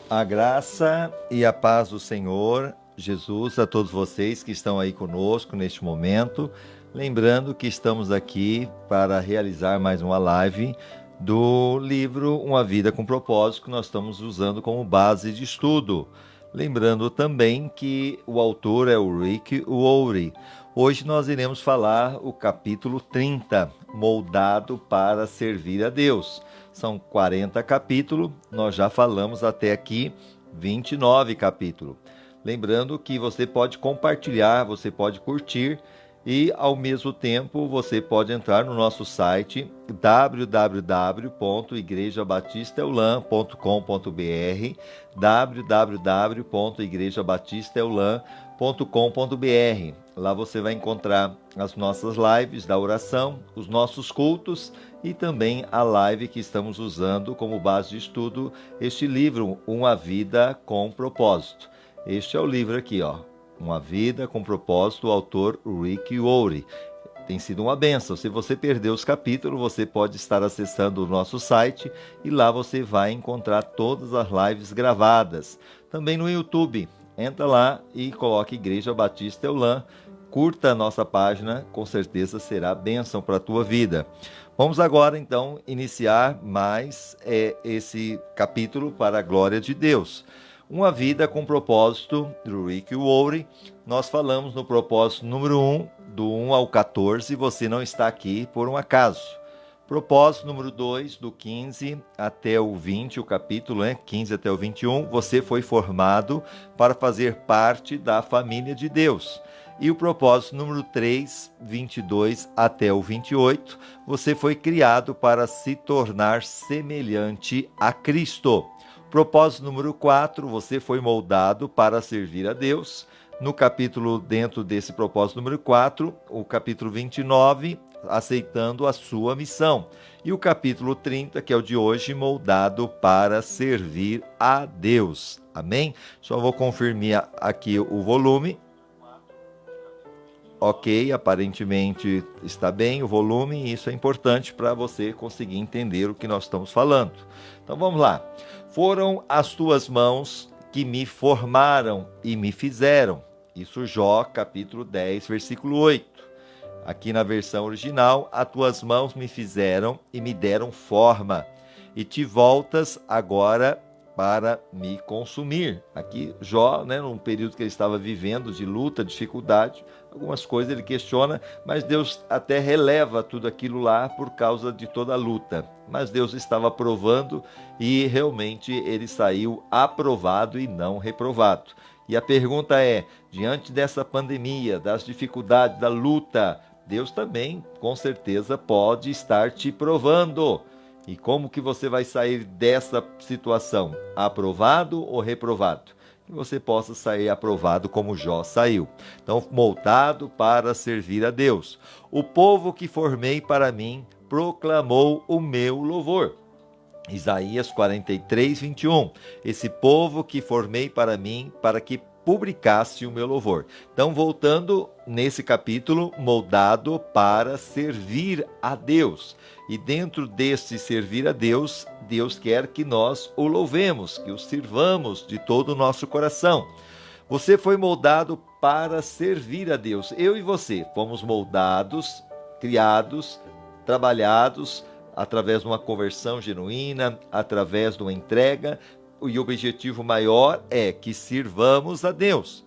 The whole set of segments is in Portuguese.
A graça e a paz do Senhor Jesus a todos vocês que estão aí conosco neste momento. Lembrando que estamos aqui para realizar mais uma live do livro Uma Vida com Propósito, que nós estamos usando como base de estudo. Lembrando também que o autor é o Rick Warren. Hoje nós iremos falar o capítulo 30, Moldado para Servir a Deus. São 40 capítulos, nós já falamos até aqui 29 capítulos. Lembrando que você pode compartilhar, você pode curtir e, ao mesmo tempo, você pode entrar no nosso site www.igrejabatistaeulan.com.br www.igrejabatistaeulan.com.br. Lá você vai encontrar as nossas lives da oração, os nossos cultos e também a live que estamos usando como base de estudo, este livro, Uma Vida com Propósito. Este é o livro aqui, ó, Uma Vida com Propósito, o autor Rick Warren. Tem sido uma benção. Se você perdeu os capítulos, você pode estar acessando o nosso site e lá você vai encontrar todas as lives gravadas. Também no YouTube, entra lá e coloque Igreja Batista Eulan. Curta a nossa página, com certeza será bênção para a tua vida. Vamos agora, então, iniciar mais esse capítulo para a glória de Deus. Uma Vida com Propósito, do Rick Warren. Nós falamos no propósito número 1, do 1 ao 14, você não está aqui por um acaso. Propósito número 2, do 15 até o 20, o capítulo, 15 até o 21, você foi formado para fazer parte da família de Deus. E o propósito número 3, 22 até o 28, você foi criado para se tornar semelhante a Cristo. Propósito número 4, você foi moldado para servir a Deus. No capítulo, dentro desse propósito número 4, o capítulo 29, aceitando a sua missão. E o capítulo 30, que é o de hoje, moldado para servir a Deus. Amém? Só vou confirmar aqui o volume. Ok, aparentemente está bem o volume, e isso é importante para você conseguir entender o que nós estamos falando. Então vamos lá. Foram as tuas mãos que me formaram e me fizeram. Isso Jó, capítulo 10, versículo 8. Aqui na versão original, as tuas mãos me fizeram e me deram forma, e te voltas agora para me consumir. Aqui Jó, num período que ele estava vivendo de luta, dificuldade, algumas coisas ele questiona, mas Deus até releva tudo aquilo lá por causa de toda a luta. Mas Deus estava aprovando e realmente ele saiu aprovado e não reprovado. E a pergunta é, diante dessa pandemia, das dificuldades, da luta, Deus também, com certeza, pode estar te provando. E como que você vai sair dessa situação? Aprovado ou reprovado? Que você possa sair aprovado como Jó saiu. Então, moldado para servir a Deus. O povo que formei para mim proclamou o meu louvor. Isaías 43, 21. Esse povo que formei para mim, para que publicasse o meu louvor. Então, voltando nesse capítulo, moldado para servir a Deus. E dentro desse servir a Deus, Deus quer que nós o louvemos, que o sirvamos de todo o nosso coração. Você foi moldado para servir a Deus. Eu e você fomos moldados, criados, trabalhados através de uma conversão genuína, através de uma entrega, e o objetivo maior é que sirvamos a Deus.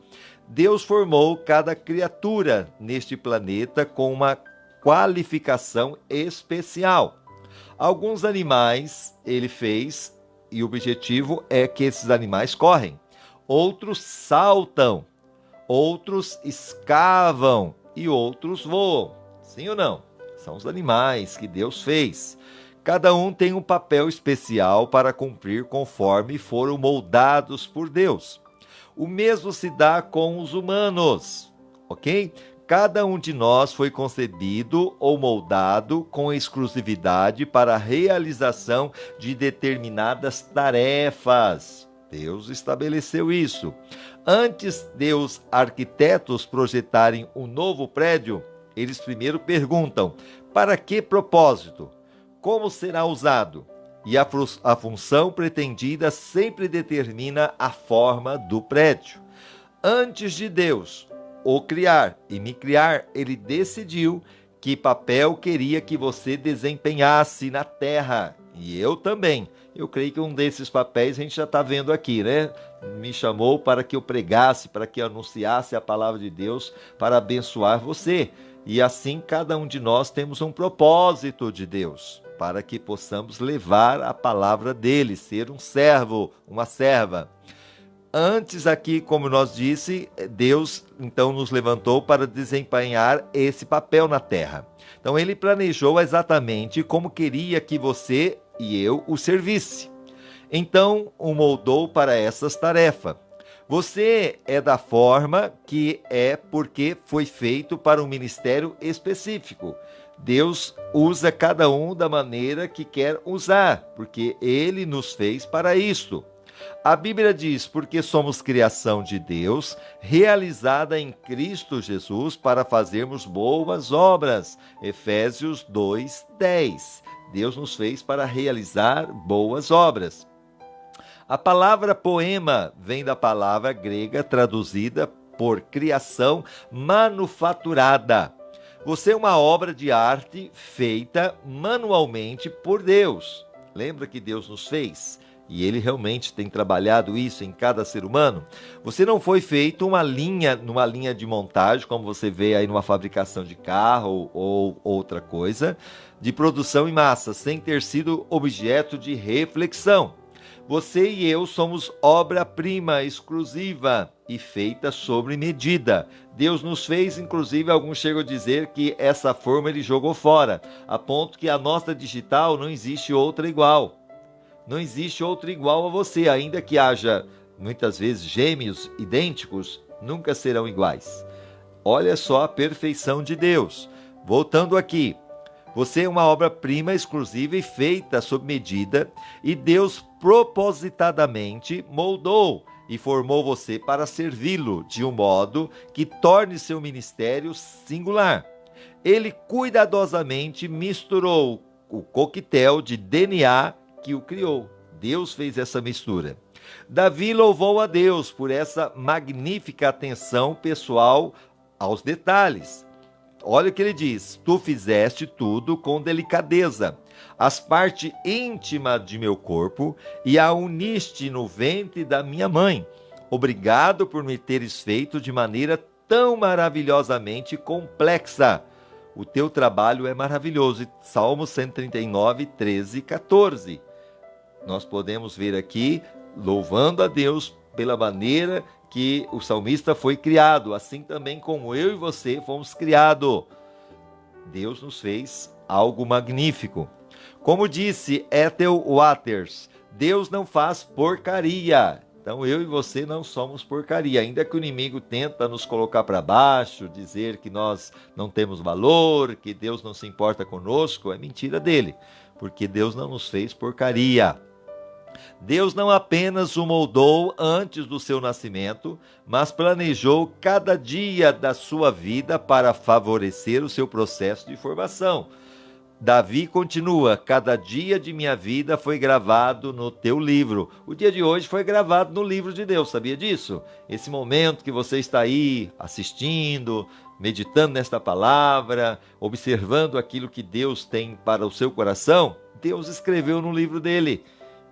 Deus formou cada criatura neste planeta com uma qualificação especial. Alguns animais ele fez e o objetivo é que esses animais correm. Outros saltam, outros escavam e outros voam. Sim ou não? São os animais que Deus fez. Cada um tem um papel especial para cumprir conforme foram moldados por Deus. O mesmo se dá com os humanos, ok? Cada um de nós foi concebido ou moldado com exclusividade para a realização de determinadas tarefas. Deus estabeleceu isso. Antes de os arquitetos projetarem um novo prédio, eles primeiro perguntam: para que propósito? Como será usado? e a função pretendida sempre determina a forma do prédio. Antes de Deus o criar e me criar, ele decidiu que papel queria que você desempenhasse na terra. E eu também. Eu creio que um desses papéis a gente já está vendo aqui, né? Me chamou para que eu pregasse, para que eu anunciasse a palavra de Deus, para abençoar você. E assim cada um de nós temos um propósito de Deus, para que possamos levar a palavra dele, ser um servo, uma serva. Antes aqui, como nós disse, Deus então nos levantou para desempenhar esse papel na terra. Então ele planejou exatamente como queria que você e eu o servisse. Então o moldou para essas tarefas. Você é da forma que é porque foi feito para um ministério específico. Deus usa cada um da maneira que quer usar, porque ele nos fez para isto. A Bíblia diz, porque somos criação de Deus, realizada em Cristo Jesus para fazermos boas obras. Efésios 2:10. Deus nos fez para realizar boas obras. A palavra poema vem da palavra grega traduzida por criação manufaturada. Você é uma obra de arte feita manualmente por Deus. Lembra que Deus nos fez? E ele realmente tem trabalhado isso em cada ser humano. Você não foi feito numa linha de montagem, como você vê aí numa fabricação de carro ou outra coisa, de produção em massa, sem ter sido objeto de reflexão. Você e eu somos obra-prima exclusiva e feita sobre medida. Deus nos fez, inclusive, alguns chegam a dizer que essa forma ele jogou fora, a ponto que a nossa digital não existe outra igual. Não existe outro igual a você, ainda que haja, muitas vezes, gêmeos idênticos, nunca serão iguais. Olha só a perfeição de Deus. Voltando aqui, você é uma obra-prima exclusiva e feita sob medida, e Deus propositadamente moldou e formou você para servi-lo de um modo que torne seu ministério singular. Ele cuidadosamente misturou o coquetel de DNA que o criou. Deus fez essa mistura. Davi louvou a Deus por essa magnífica atenção pessoal aos detalhes. Olha o que ele diz: tu fizeste tudo com delicadeza, as partes íntimas de meu corpo e a uniste no ventre da minha mãe. Obrigado por me teres feito de maneira tão maravilhosamente complexa. O teu trabalho é maravilhoso. Salmo 139, 13 e 14. Nós podemos ver aqui, louvando a Deus pela maneira que o salmista foi criado, assim também como eu e você fomos criados. Deus nos fez algo magnífico. Como disse Ethel Waters, Deus não faz porcaria. Então eu e você não somos porcaria, ainda que o inimigo tenta nos colocar para baixo, dizer que nós não temos valor, que Deus não se importa conosco, é mentira dele, porque Deus não nos fez porcaria. Deus não apenas o moldou antes do seu nascimento, mas planejou cada dia da sua vida para favorecer o seu processo de formação. Davi continua: cada dia de minha vida foi gravado no teu livro. O dia de hoje foi gravado no livro de Deus, sabia disso? Esse momento que você está aí assistindo, meditando nesta palavra, observando aquilo que Deus tem para o seu coração, Deus escreveu no livro dele.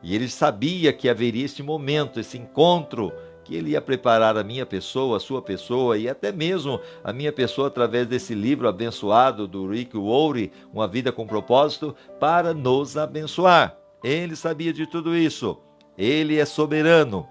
E ele sabia que haveria este momento, esse encontro, que ele ia preparar a minha pessoa, a sua pessoa e até mesmo a minha pessoa através desse livro abençoado do Rick Warren, Uma Vida com Propósito, para nos abençoar. Ele sabia de tudo isso. Ele é soberano.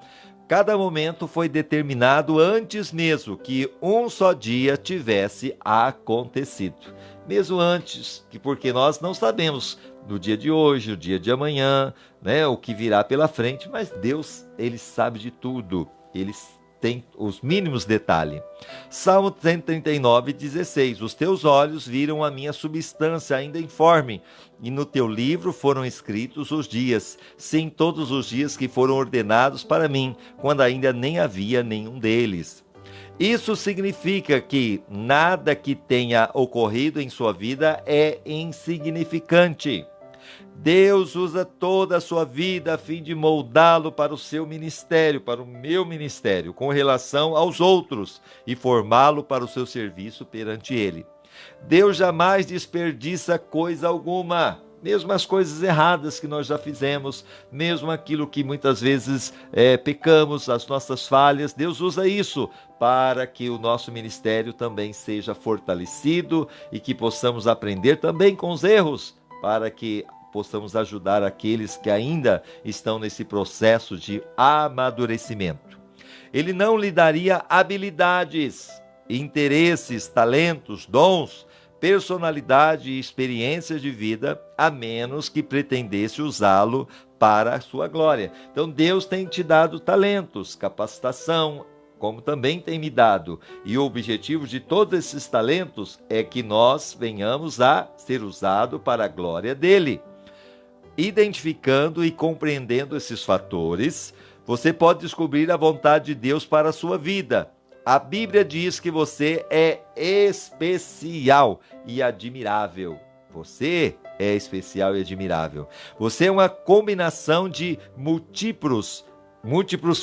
Cada momento foi determinado antes mesmo que um só dia tivesse acontecido. Mesmo antes, porque nós não sabemos do dia de hoje, o dia de amanhã, né, o que virá pela frente, mas Deus, ele sabe de tudo. Ele tem os mínimos detalhes. Salmo 139, 16. Os teus olhos viram a minha substância ainda informe, e no teu livro foram escritos os dias, sim, todos os dias que foram ordenados para mim, quando ainda nem havia nenhum deles. Isso significa que nada que tenha ocorrido em sua vida é insignificante. Deus usa toda a sua vida a fim de moldá-lo para o seu ministério, para o meu ministério, com relação aos outros, e formá-lo para o seu serviço perante Ele. Deus jamais desperdiça coisa alguma, mesmo as coisas erradas que nós já fizemos, mesmo aquilo que muitas vezes pecamos, as nossas falhas. Deus usa isso para que o nosso ministério também seja fortalecido e que possamos aprender também com os erros, para que possamos ajudar aqueles que ainda estão nesse processo de amadurecimento. Ele não lhe daria habilidades, interesses, talentos, dons, personalidade e experiência de vida, a menos que pretendesse usá-lo para a sua glória. Então Deus tem te dado talentos, capacitação, como também tem me dado. E o objetivo de todos esses talentos é que nós venhamos a ser usados para a glória dele. Identificando e compreendendo esses fatores, você pode descobrir a vontade de Deus para a sua vida. A Bíblia diz que você é especial e admirável. Você é especial e admirável. Você é uma combinação de múltiplos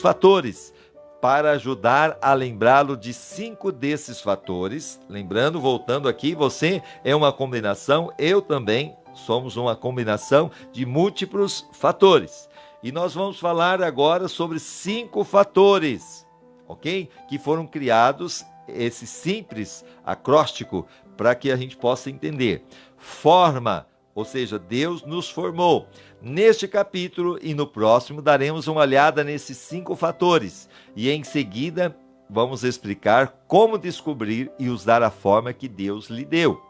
fatores. Para ajudar a lembrá-lo de 5 desses fatores, lembrando, voltando aqui, você é uma combinação, eu também somos uma combinação de múltiplos fatores. E nós vamos falar agora sobre 5 fatores, ok? Que foram criados, esse simples acróstico, para que a gente possa entender. Forma, ou seja, Deus nos formou. Neste capítulo e no próximo daremos uma olhada nesses 5 fatores. E em seguida vamos explicar como descobrir e usar a forma que Deus lhe deu.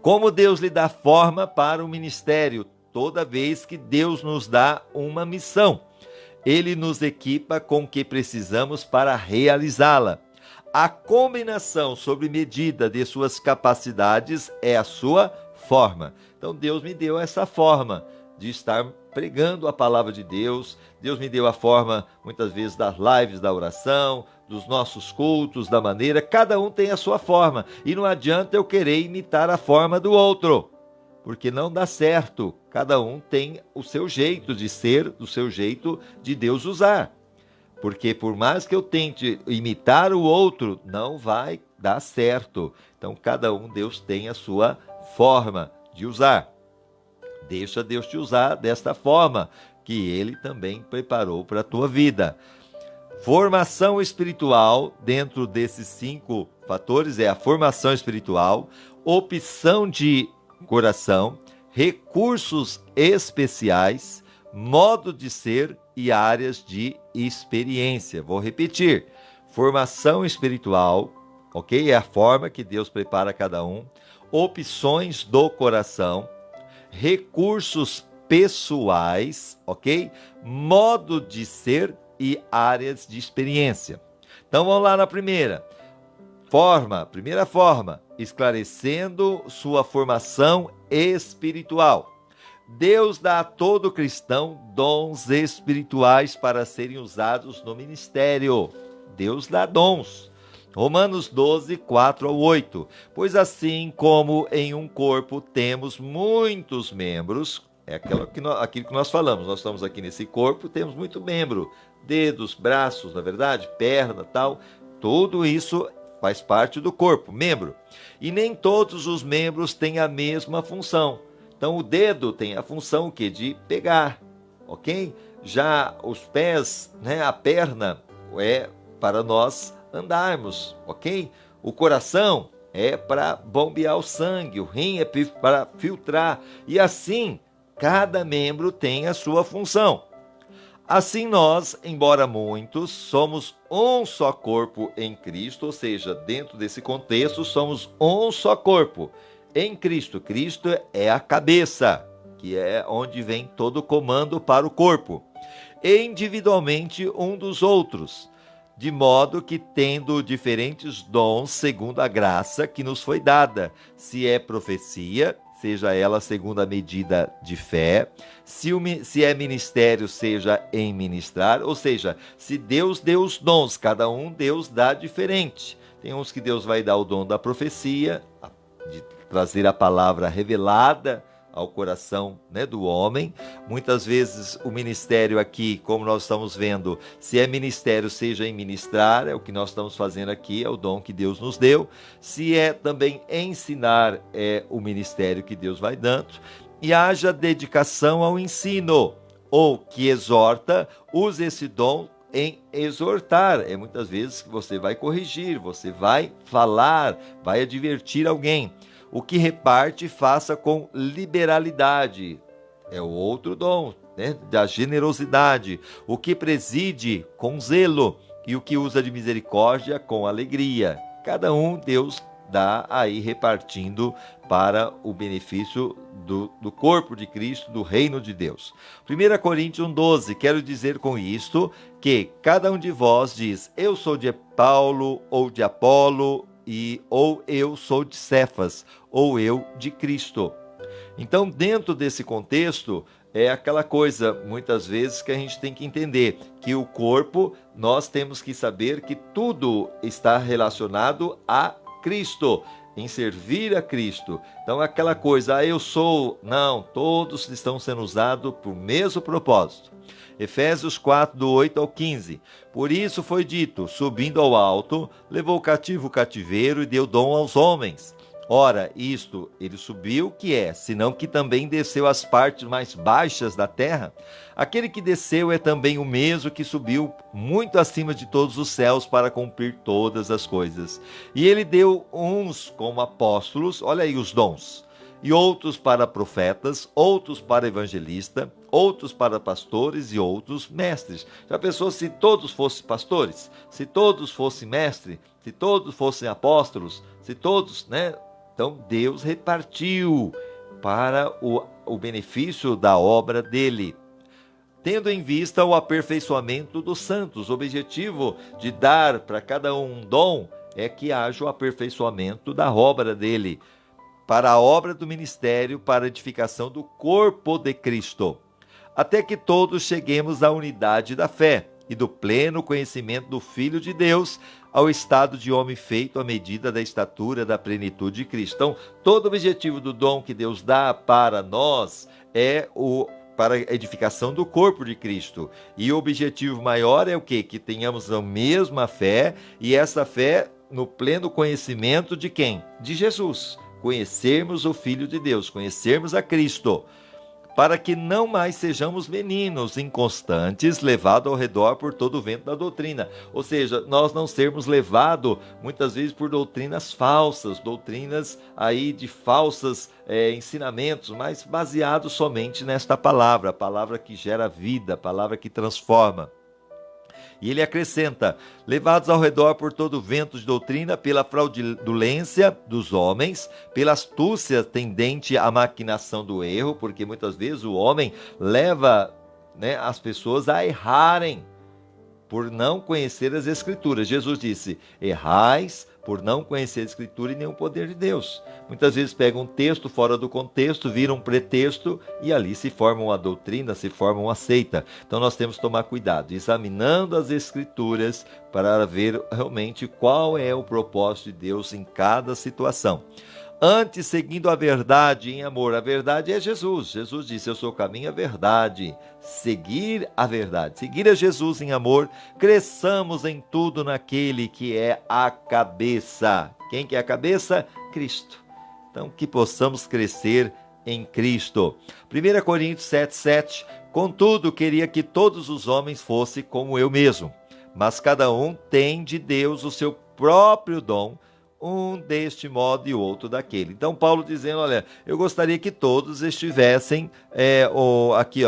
Como Deus lhe dá forma para o ministério, toda vez que Deus nos dá uma missão. Ele nos equipa com o que precisamos para realizá-la. A combinação sob medida de suas capacidades é a sua forma. Então Deus me deu essa forma de estar pregando a palavra de Deus. Deus me deu a forma, muitas vezes, das lives da oração, dos nossos cultos, da maneira. Cada um tem a sua forma. E não adianta eu querer imitar a forma do outro, porque não dá certo. Cada um tem o seu jeito de ser, o seu jeito de Deus usar. Porque por mais que eu tente imitar o outro, não vai dar certo. Então cada um, Deus tem a sua forma de usar. Deixa Deus te usar desta forma que Ele também preparou para a tua vida. Formação espiritual, dentro desses 5 fatores, é a formação espiritual, opção de coração, recursos especiais, modo de ser e áreas de experiência. Vou repetir. Formação espiritual, ok? É a forma que Deus prepara cada um. Opções do coração, recursos pessoais, ok? Modo de ser e áreas de experiência. Então vamos lá na primeira forma, esclarecendo sua formação espiritual. Deus dá a todo cristão dons espirituais para serem usados no ministério. Deus dá dons. Romanos 12, 4-8. Pois assim como em um corpo temos muitos membros, é aquilo que nós falamos, nós estamos aqui nesse corpo, temos muito membro, dedos, braços, na verdade, perna, tal, tudo isso faz parte do corpo, membro. E nem todos os membros têm a mesma função. Então o dedo tem a função o quê? De pegar, ok? Já os pés, né, a perna é para nós andarmos, ok? O coração é para bombear o sangue, o rim é para filtrar, e assim cada membro tem a sua função. Assim nós, embora muitos, somos um só corpo em Cristo, ou seja, dentro desse contexto somos um só corpo em Cristo. Cristo é a cabeça, que é onde vem todo o comando para o corpo, e individualmente um dos outros, de modo que, tendo diferentes dons segundo a graça que nos foi dada, se é profecia, seja ela segundo a medida de fé, se é ministério, seja em ministrar, ou seja, se Deus deu os dons, cada um Deus dá diferente. Tem uns que Deus vai dar o dom da profecia, de trazer a palavra revelada, ao coração, né, do homem. Muitas vezes o ministério aqui, como nós estamos vendo, se é ministério, seja em ministrar, é o que nós estamos fazendo aqui, é o dom que Deus nos deu. Se é também ensinar, é o ministério que Deus vai dando. E haja dedicação ao ensino, ou que exorta, use esse dom em exortar. É muitas vezes que você vai corrigir, você vai falar, vai advertir alguém. O que reparte, faça com liberalidade. É o outro dom, né, da generosidade. O que preside, com zelo. E o que usa de misericórdia, com alegria. Cada um, Deus dá aí repartindo para o benefício do corpo de Cristo, do reino de Deus. 1 Coríntios 1,12, quero dizer com isto que cada um de vós diz, eu sou de Paulo ou de Apolo, ou eu sou de Cefas, ou eu de Cristo. Então, dentro desse contexto, é aquela coisa, muitas vezes, que a gente tem que entender, que o corpo, nós temos que saber que tudo está relacionado a Cristo, em servir a Cristo. Então, aquela coisa, eu sou, não, todos estão sendo usados para o mesmo propósito. Efésios 4, do 8 ao 15. Por isso foi dito, subindo ao alto, levou cativo o cativeiro e deu dom aos homens. Ora, isto ele subiu, que é, senão que também desceu às partes mais baixas da terra. Aquele que desceu é também o mesmo que subiu muito acima de todos os céus para cumprir todas as coisas. E ele deu uns como apóstolos, olha aí os dons, e outros para profetas, outros para evangelistas, outros para pastores e outros mestres. Já pensou se todos fossem pastores? Se todos fossem mestres? Se todos fossem apóstolos? Se todos, né? Então, Deus repartiu para o benefício da obra dele. Tendo em vista o aperfeiçoamento dos santos, o objetivo de dar para cada um dom é que haja o aperfeiçoamento da obra dele, para a obra do ministério, para a edificação do corpo de Cristo, até que todos cheguemos à unidade da fé e do pleno conhecimento do Filho de Deus, ao estado de homem feito à medida da estatura da plenitude de Cristo. Então, todo o objetivo do dom que Deus dá para nós é para a edificação do corpo de Cristo. E o objetivo maior é o quê? Que tenhamos a mesma fé, e essa fé no pleno conhecimento de quem? De Jesus. Conhecermos o Filho de Deus, conhecermos a Cristo, para que não mais sejamos meninos inconstantes, levados ao redor por todo o vento da doutrina. Ou seja, nós não sermos levados muitas vezes por doutrinas falsas, doutrinas aí de falsos ensinamentos, mas baseados somente nesta palavra, a palavra que gera vida, a palavra que transforma. E ele acrescenta, levados ao redor por todo o vento de doutrina, pela fraudulência dos homens, pela astúcia tendente à maquinação do erro, porque muitas vezes o homem leva, né, as pessoas a errarem, por não conhecer as Escrituras. Jesus disse, errais por não conhecer a Escritura e nem o poder de Deus. Muitas vezes pegam um texto fora do contexto, viram um pretexto e ali se forma uma doutrina, se forma uma seita. Então nós temos que tomar cuidado, examinando as Escrituras para ver realmente qual é o propósito de Deus em cada situação. Antes, seguindo a verdade em amor. A verdade é Jesus. Jesus disse, eu sou o caminho e a verdade. Seguir a verdade, seguir a Jesus em amor, cresçamos em tudo naquele que é a cabeça. Quem que é a cabeça? Cristo. Então, que possamos crescer em Cristo. 1 Coríntios 7,7. Contudo, queria que todos os homens fossem como eu mesmo, mas cada um tem de Deus o seu próprio dom, um deste modo e outro daquele. Então Paulo dizendo, olha, eu gostaria que todos estivessem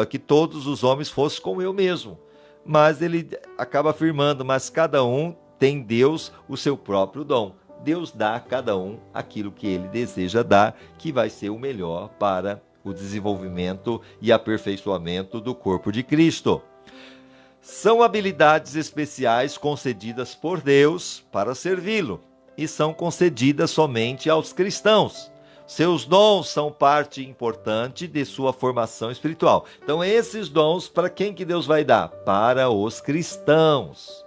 que todos os homens fossem como eu mesmo. Mas ele acaba afirmando, mas cada um tem Deus o seu próprio dom. Deus dá a cada um aquilo que ele deseja dar, que vai ser o melhor para o desenvolvimento e aperfeiçoamento do corpo de Cristo. São habilidades especiais concedidas por Deus para servi-lo, e são concedidas somente aos cristãos. Seus dons são parte importante de sua formação espiritual. Então, esses dons, para quem que Deus vai dar? Para os cristãos.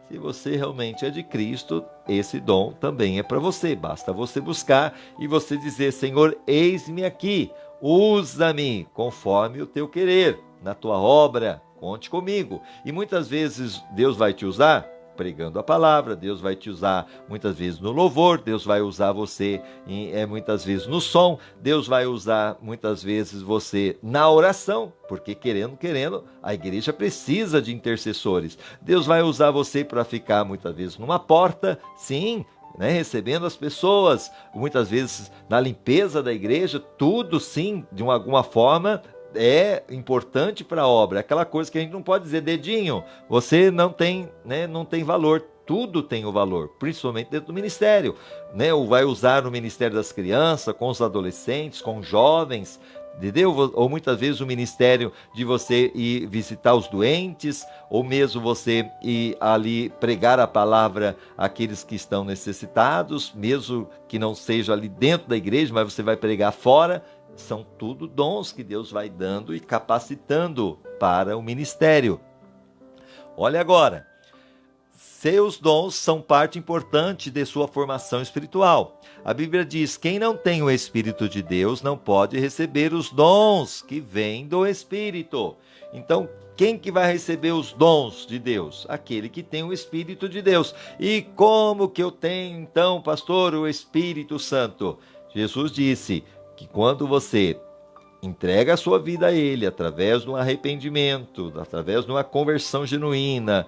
Se você realmente é de Cristo, esse dom também é para você. Basta você buscar e você dizer, Senhor, eis-me aqui. Usa-me conforme o teu querer, na tua obra, conte comigo. E muitas vezes Deus vai te usar pregando a palavra, Deus vai te usar muitas vezes no louvor, Deus vai usar você muitas vezes no som, Deus vai usar muitas vezes você na oração, porque querendo, a igreja precisa de intercessores. Deus vai usar você para ficar muitas vezes numa porta, sim, recebendo as pessoas, muitas vezes na limpeza da igreja, tudo sim, de alguma forma, é importante para a obra. Aquela coisa que a gente não pode dizer, dedinho, você não tem, não tem valor. Tudo tem o valor, principalmente dentro do ministério. Ou vai usar no ministério das crianças, com os adolescentes, com os jovens, entendeu? Ou muitas vezes o ministério de você ir visitar os doentes, ou mesmo você ir ali pregar a palavra àqueles que estão necessitados, mesmo que não seja ali dentro da igreja, mas você vai pregar fora. São tudo dons que Deus vai dando e capacitando para o ministério. Olha agora, seus dons são parte importante de sua formação espiritual. A Bíblia diz: quem não tem o Espírito de Deus não pode receber os dons que vêm do Espírito. Então, quem que vai receber os dons de Deus? Aquele que tem o Espírito de Deus. E como que eu tenho, então, pastor, o Espírito Santo? Jesus disse que quando você entrega a sua vida a Ele, através de um arrependimento, através de uma conversão genuína,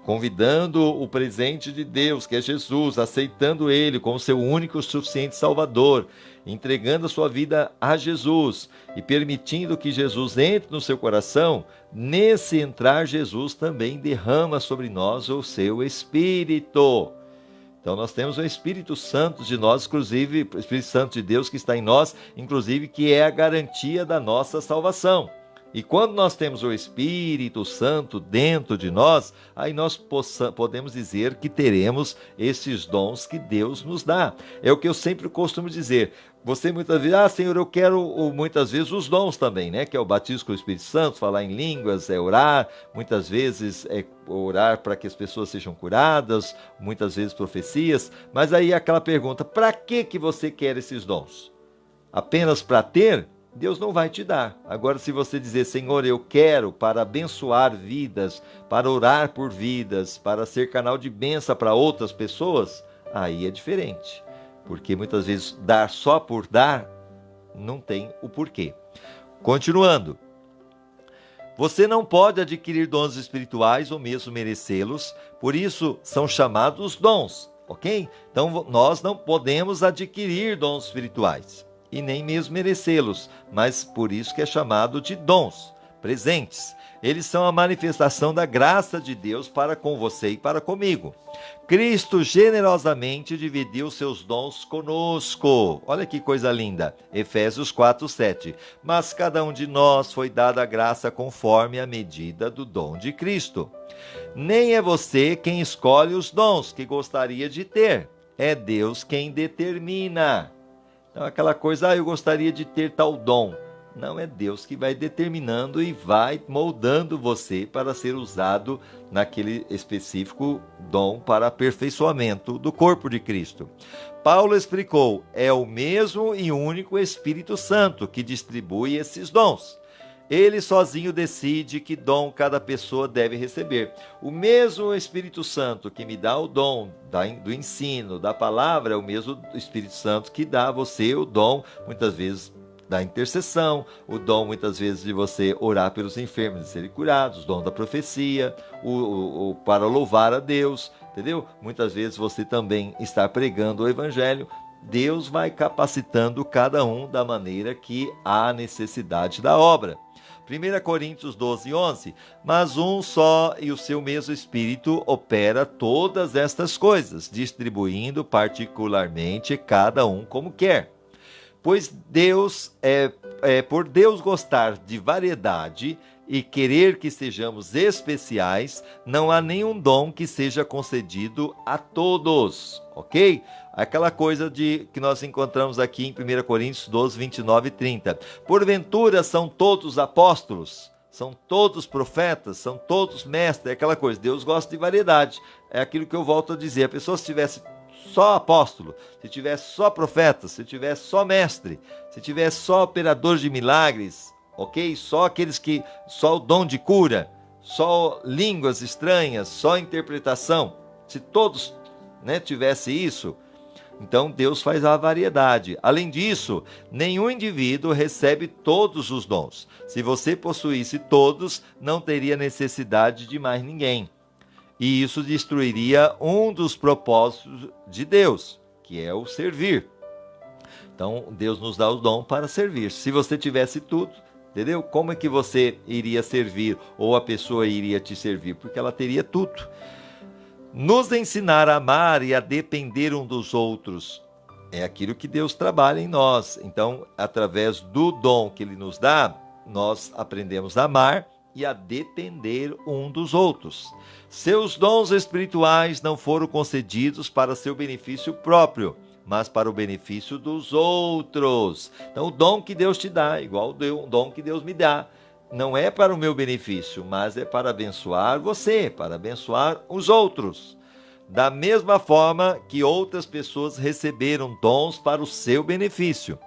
convidando o presente de Deus, que é Jesus, aceitando Ele como seu único e suficiente Salvador, entregando a sua vida a Jesus e permitindo que Jesus entre no seu coração, nesse entrar Jesus também derrama sobre nós o seu Espírito. Então nós temos o Espírito Santo de nós, inclusive o Espírito Santo de Deus que está em nós, inclusive que é a garantia da nossa salvação. E quando nós temos o Espírito Santo dentro de nós, aí nós podemos dizer que teremos esses dons que Deus nos dá. É o que eu sempre costumo dizer. Você muitas vezes, Senhor, eu quero muitas vezes os dons também, que é o batismo com o Espírito Santo, falar em línguas, é orar, muitas vezes é orar para que as pessoas sejam curadas, muitas vezes profecias, mas aí aquela pergunta, para que você quer esses dons? Apenas para ter? Deus não vai te dar. Agora, se você dizer, Senhor, eu quero para abençoar vidas, para orar por vidas, para ser canal de bênção para outras pessoas, aí é diferente. Porque muitas vezes dar só por dar não tem o porquê. Continuando. Você não pode adquirir dons espirituais ou mesmo merecê-los, por isso são chamados dons, ok? Então nós não podemos adquirir dons espirituais e nem mesmo merecê-los, mas por isso que é chamado de dons, presentes. Eles são a manifestação da graça de Deus para com você e para comigo. Cristo generosamente dividiu seus dons conosco. Olha que coisa linda. Efésios 4:7. Mas cada um de nós foi dada a graça conforme a medida do dom de Cristo. Nem é você quem escolhe os dons que gostaria de ter. É Deus quem determina. Então aquela coisa, eu gostaria de ter tal dom. Não, é Deus que vai determinando e vai moldando você para ser usado naquele específico dom para aperfeiçoamento do corpo de Cristo. Paulo explicou, é o mesmo e único Espírito Santo que distribui esses dons. Ele sozinho decide que dom cada pessoa deve receber. O mesmo Espírito Santo que me dá o dom do ensino, da palavra, é o mesmo Espírito Santo que dá a você o dom, muitas vezes, da intercessão, o dom muitas vezes de você orar pelos enfermos e serem curados, o dom da profecia, para louvar a Deus, entendeu? Muitas vezes você também está pregando o evangelho. Deus vai capacitando cada um da maneira que há necessidade da obra. 1 Coríntios 12:11, mas um só e o seu mesmo Espírito opera todas estas coisas, distribuindo particularmente cada um como quer. Pois Deus, por Deus gostar de variedade e querer que sejamos especiais, não há nenhum dom que seja concedido a todos, ok? Aquela coisa que nós encontramos aqui em 1 Coríntios 12, 29 e 30. Porventura são todos apóstolos? São todos profetas? São todos mestres? É aquela coisa, Deus gosta de variedade. É aquilo que eu volto a dizer, a pessoa se tivesse só apóstolo, se tivesse só profeta, se tivesse só mestre, se tivesse só operador de milagres, ok? Só o dom de cura, só línguas estranhas, só interpretação. Se todos, tivesse isso, então Deus faz a variedade. Além disso, nenhum indivíduo recebe todos os dons. Se você possuísse todos, não teria necessidade de mais ninguém. E isso destruiria um dos propósitos de Deus, que é o servir. Então, Deus nos dá o dom para servir. Se você tivesse tudo, entendeu? Como é que você iria servir ou a pessoa iria te servir? Porque ela teria tudo. Nos ensinar a amar e a depender um dos outros é aquilo que Deus trabalha em nós. Então, através do dom que Ele nos dá, nós aprendemos a amar e a depender um dos outros. Seus dons espirituais não foram concedidos para seu benefício próprio, mas para o benefício dos outros. Então, o dom que Deus te dá, igual o dom que Deus me dá, não é para o meu benefício, mas é para abençoar você, para abençoar os outros. Da mesma forma que outras pessoas receberam dons para o seu benefício.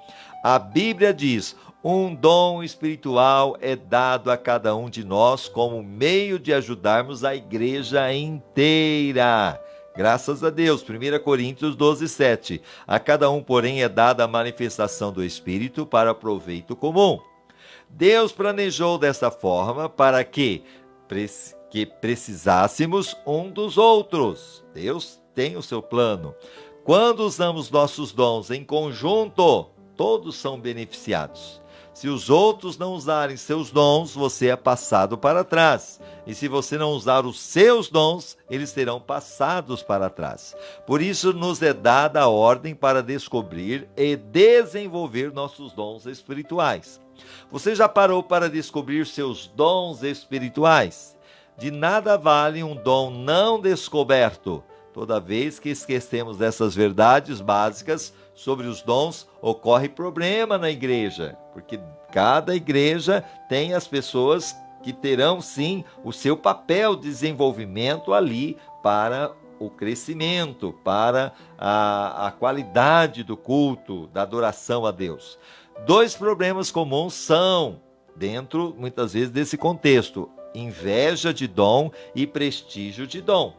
A Bíblia diz: um dom espiritual é dado a cada um de nós como meio de ajudarmos a igreja inteira. Graças a Deus. 1 Coríntios 12:7. A cada um, porém, é dada a manifestação do Espírito para proveito comum. Deus planejou dessa forma para que precisássemos um dos outros. Deus tem o seu plano. Quando usamos nossos dons em conjunto, todos são beneficiados. Se os outros não usarem seus dons, você é passado para trás. E se você não usar os seus dons, eles serão passados para trás. Por isso, nos é dada a ordem para descobrir e desenvolver nossos dons espirituais. Você já parou para descobrir seus dons espirituais? De nada vale um dom não descoberto. Toda vez que esquecemos dessas verdades básicas sobre os dons, ocorre problema na igreja, porque cada igreja tem as pessoas que terão sim o seu papel de desenvolvimento ali para o crescimento, para a qualidade do culto, da adoração a Deus. Dois problemas comuns são, dentro muitas vezes desse contexto, inveja de dom e prestígio de dom.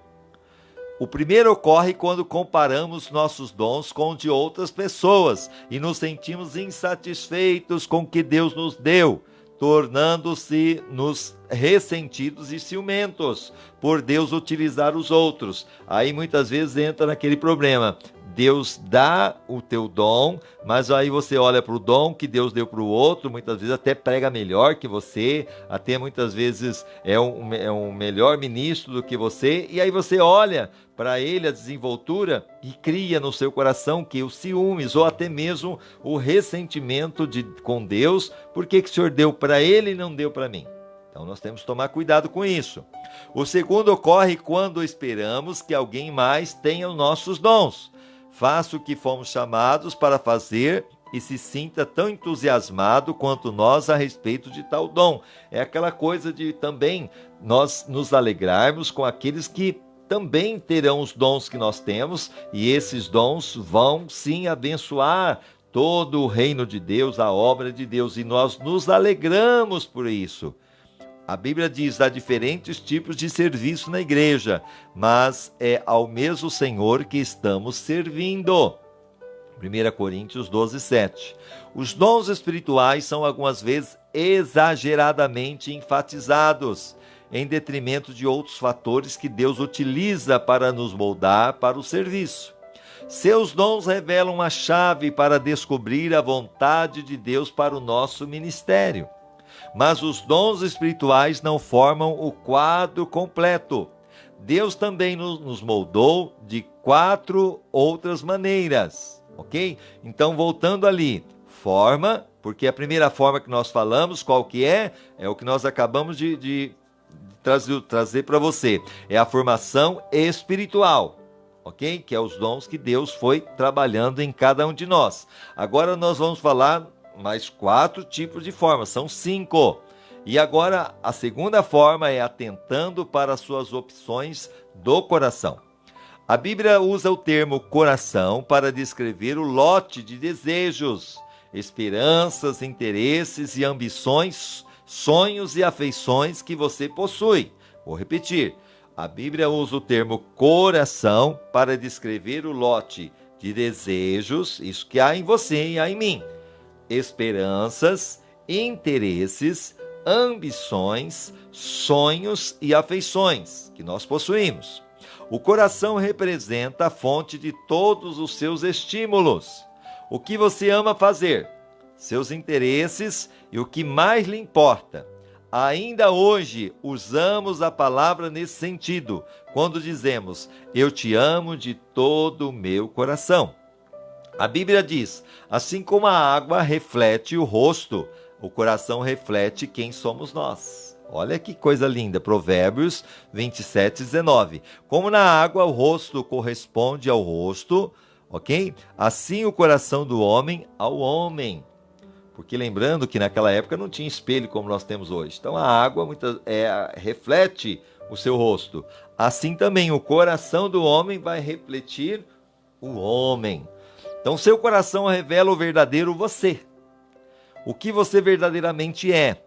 O primeiro ocorre quando comparamos nossos dons com os de outras pessoas e nos sentimos insatisfeitos com o que Deus nos deu, tornando-se-nos ressentidos e ciumentos por Deus utilizar os outros. Aí muitas vezes entra naquele problema. Deus dá o teu dom, mas aí você olha para o dom que Deus deu para o outro, muitas vezes até prega melhor que você, até muitas vezes é um melhor ministro do que você, e aí você olha para ele a desenvoltura e cria no seu coração que os ciúmes ou até mesmo o ressentimento com Deus, por que o Senhor deu para ele e não deu para mim? Então nós temos que tomar cuidado com isso. O segundo ocorre quando esperamos que alguém mais tenha os nossos dons. Faça o que fomos chamados para fazer e se sinta tão entusiasmado quanto nós a respeito de tal dom. É aquela coisa de também nós nos alegrarmos com aqueles que também terão os dons que nós temos, e esses dons vão sim abençoar todo o reino de Deus, a obra de Deus, e nós nos alegramos por isso. A Bíblia diz: há diferentes tipos de serviço na igreja, mas é ao mesmo Senhor que estamos servindo. 1 Coríntios 12:7. Os dons espirituais são algumas vezes exageradamente enfatizados, em detrimento de outros fatores que Deus utiliza para nos moldar para o serviço. Seus dons revelam a chave para descobrir a vontade de Deus para o nosso ministério. Mas os dons espirituais não formam o quadro completo. Deus também nos moldou de 4 outras maneiras, ok? Então, voltando ali, forma, porque a primeira forma que nós falamos, qual que é? É o que nós acabamos de trazer para você. É a formação espiritual, ok? Que é os dons que Deus foi trabalhando em cada um de nós. Agora nós vamos falar mais 4 tipos de formas, são 5. E agora a segunda forma é atentando para as suas opções do coração. A Bíblia usa o termo coração para descrever o lote de desejos, esperanças, interesses e ambições, sonhos e afeições que você possui. Vou repetir. A Bíblia usa o termo coração para descrever o lote de desejos, isso que há em você e há em mim, esperanças, interesses, ambições, sonhos e afeições que nós possuímos. O coração representa a fonte de todos os seus estímulos. O que você ama fazer, seus interesses e o que mais lhe importa. Ainda hoje usamos a palavra nesse sentido, quando dizemos, eu te amo de todo o meu coração. A Bíblia diz, assim como a água reflete o rosto, o coração reflete quem somos nós. Olha que coisa linda, Provérbios 27:19. Como na água o rosto corresponde ao rosto, ok? Assim o coração do homem ao homem. Porque lembrando que naquela época não tinha espelho como nós temos hoje. Então a água reflete o seu rosto. Assim também o coração do homem vai refletir o homem. Então seu coração revela o verdadeiro você. O que você verdadeiramente é.